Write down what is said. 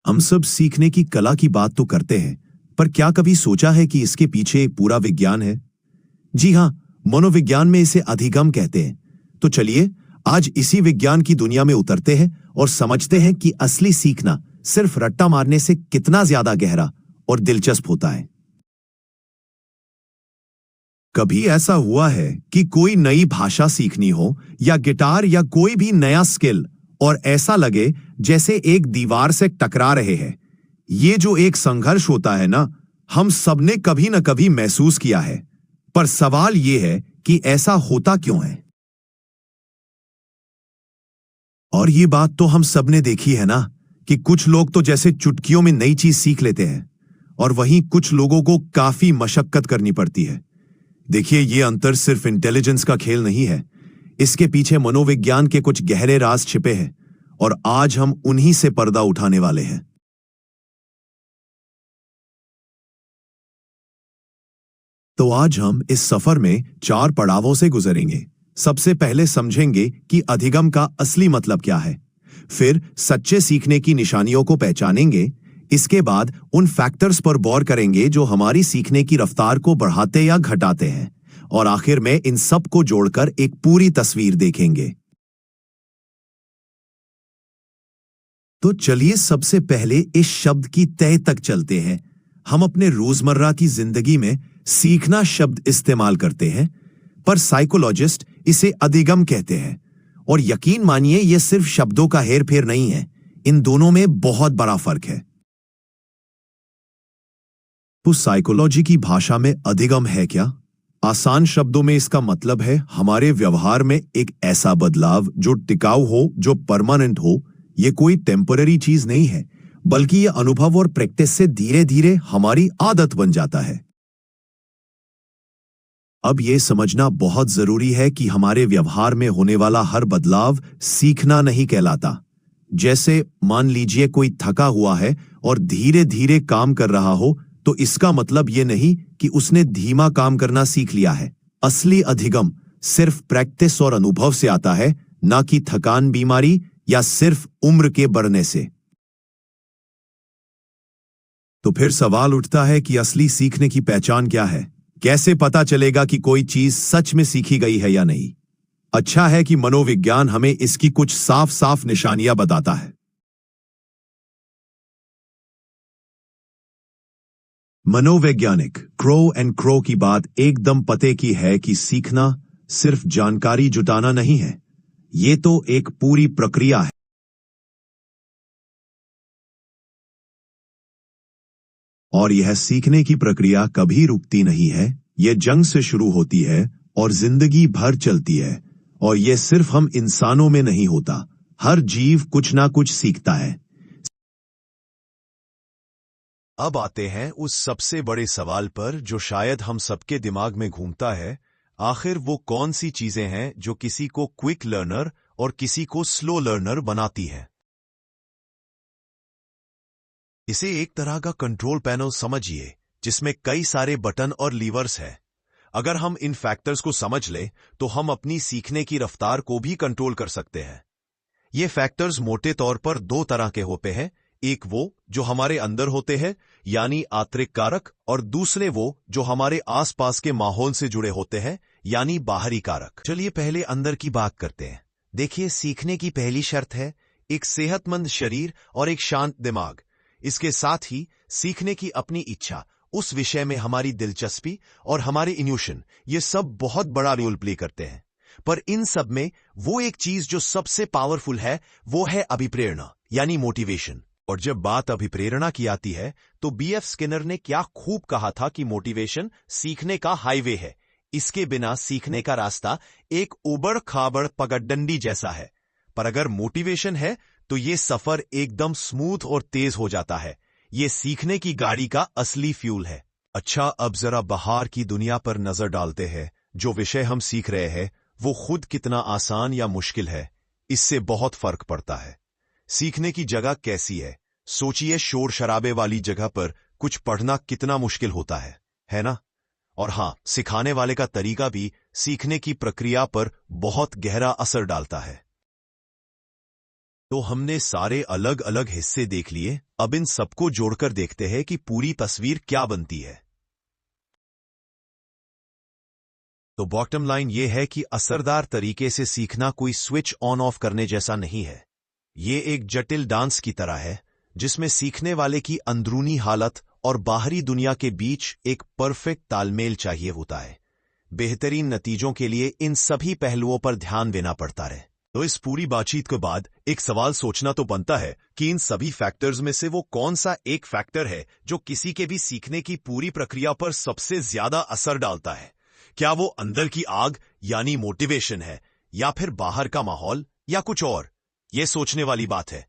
हम सब सीखने की कला की बात तो करते हैं, पर क्या कभी सोचा है कि इसके पीछे एक पूरा विज्ञान है? जी हां, मनोविज्ञान में इसे अधिगम कहते हैं। तो चलिए आज इसी विज्ञान की दुनिया में उतरते हैं और समझते हैं कि असली सीखना सिर्फ रट्टा मारने से कितना ज्यादा गहरा और दिलचस्प होता है। कभी ऐसा हुआ है कि कोई नई भाषा सीखनी हो या गिटार या कोई भी नया स्किल और ऐसा लगे जैसे एक दीवार से टकरा रहे हैं? ये जो एक संघर्ष होता है ना, हम सबने कभी न कभी महसूस किया है। पर सवाल ये है कि ऐसा होता क्यों है? और ये बात तो हम सबने देखी है ना कि कुछ लोग तो जैसे चुटकियों में नई चीज सीख लेते हैं और वहीं कुछ लोगों को काफी मशक्कत करनी पड़ती है। देखिए, ये अंतर सिर्फ इंटेलिजेंस का खेल नहीं है। इसके पीछे मनोविज्ञान के कुछ गहरे राज छिपे हैं और आज हम उन्हीं से पर्दा उठाने वाले हैं। तो आज हम इस सफर में 4 पड़ावों से गुजरेंगे। सबसे पहले समझेंगे कि अधिगम का असली मतलब क्या है। फिर सच्चे सीखने की निशानियों को पहचानेंगे। इसके बाद उन फैक्टर्स पर गौर करेंगे जो हमारी सीखने की रफ्तार को बढ़ाते या घटाते हैं। और आखिर में इन सब को जोड़कर एक पूरी तस्वीर देखेंगे। तो चलिए सबसे पहले इस शब्द की तह तक चलते हैं। हम अपने रोजमर्रा की जिंदगी में सीखना शब्द इस्तेमाल करते हैं, पर साइकोलॉजिस्ट इसे अधिगम कहते हैं। और यकीन मानिए, यह सिर्फ शब्दों का हेरफेर नहीं है, इन दोनों में बहुत बड़ा फर्क है। तो साइकोलॉजी की भाषा में अधिगम है क्या? आसान शब्दों में इसका मतलब है हमारे व्यवहार में एक ऐसा बदलाव जो टिकाऊ हो, जो परमानेंट हो। यह कोई टेम्पररी चीज नहीं है, बल्कि यह अनुभव और प्रैक्टिस से धीरे धीरे हमारी आदत बन जाता है। अब यह समझना बहुत जरूरी है कि हमारे व्यवहार में होने वाला हर बदलाव सीखना नहीं कहलाता। जैसे मान लीजिए कोई थका हुआ है और धीरे धीरे काम कर रहा हो, तो इसका मतलब यह नहीं कि उसने धीमा काम करना सीख लिया है। असली अधिगम सिर्फ प्रैक्टिस और अनुभव से आता है, ना कि थकान, बीमारी या सिर्फ उम्र के बढ़ने से। तो फिर सवाल उठता है कि असली सीखने की पहचान क्या है? कैसे पता चलेगा कि कोई चीज सच में सीखी गई है या नहीं? अच्छा है कि मनोविज्ञान हमें इसकी कुछ साफ साफ निशानियां बताता है। मनोवैज्ञानिक क्रो एंड क्रो की बात एकदम पते की है कि सीखना सिर्फ जानकारी जुटाना नहीं है, ये तो एक पूरी प्रक्रिया है। और यह सीखने की प्रक्रिया कभी रुकती नहीं है। यह जंग से शुरू होती है और जिंदगी भर चलती है। और यह सिर्फ हम इंसानों में नहीं होता, हर जीव कुछ ना कुछ सीखता है। अब आते हैं उस सबसे बड़े सवाल पर जो शायद हम सबके दिमाग में घूमता है। आखिर वो कौन सी चीजें हैं जो किसी को क्विक लर्नर और किसी को स्लो लर्नर बनाती हैं? इसे एक तरह का कंट्रोल पैनल समझिए, जिसमें कई सारे बटन और लीवर्स हैं। अगर हम इन फैक्टर्स को समझ लें, तो हम अपनी सीखने की रफ्तार को भी कंट्रोल कर सकते हैं। ये फैक्टर्स मोटे तौर पर 2 तरह के होते हैं। एक वो जो हमारे अंदर होते हैं, यानी आंतरिक कारक, और दूसरे वो जो हमारे आसपास के माहौल से जुड़े होते हैं, यानी बाहरी कारक। चलिए पहले अंदर की बात करते हैं। देखिए, सीखने की पहली शर्त है एक सेहतमंद शरीर और एक शांत दिमाग। इसके साथ ही सीखने की अपनी इच्छा, उस विषय में हमारी दिलचस्पी और हमारे इन्यूशन, ये सब बहुत बड़ा रोल प्ले करते हैं। पर इन सब में वो एक चीज जो सबसे पावरफुल है, वो है अभिप्रेरणा, यानी मोटिवेशन। और जब बात अभिप्रेरणा की आती है, तो बीएफ स्किनर ने क्या खूब कहा था कि मोटिवेशन सीखने का हाईवे है। इसके बिना सीखने का रास्ता एक उबड़ खाबड़ पगडंडी जैसा है। पर अगर मोटिवेशन है, तो ये सफर एकदम स्मूथ और तेज हो जाता है। ये सीखने की गाड़ी का असली फ्यूल है। अच्छा, अब जरा बाहर की दुनिया पर नजर डालते हैं। जो विषय हम सीख रहे हैं, वो खुद कितना आसान या मुश्किल है, इससे बहुत फर्क पड़ता है। सीखने की जगह कैसी है? सोचिए, शोर शराबे वाली जगह पर कुछ पढ़ना कितना मुश्किल होता है ना? और हां, सिखाने वाले का तरीका भी सीखने की प्रक्रिया पर बहुत गहरा असर डालता है। तो हमने सारे अलग अलग हिस्से देख लिए, अब इन सबको जोड़कर देखते हैं कि पूरी तस्वीर क्या बनती है। तो बॉटम लाइन यह है कि असरदार तरीके से सीखना कोई स्विच ऑन ऑफ करने जैसा नहीं है। ये एक जटिल डांस की तरह है, जिसमें सीखने वाले की अंदरूनी हालत और बाहरी दुनिया के बीच एक परफेक्ट तालमेल चाहिए होता है। बेहतरीन नतीजों के लिए इन सभी पहलुओं पर ध्यान देना पड़ता है। तो इस पूरी बातचीत के बाद एक सवाल सोचना तो बनता है कि इन सभी फैक्टर्स में से वो कौन सा एक फैक्टर है जो किसी के भी सीखने की पूरी प्रक्रिया पर सबसे ज्यादा असर डालता है। क्या वो अंदर की आग यानी मोटिवेशन है, या फिर बाहर का माहौल, या कुछ और? ये सोचने वाली बात है।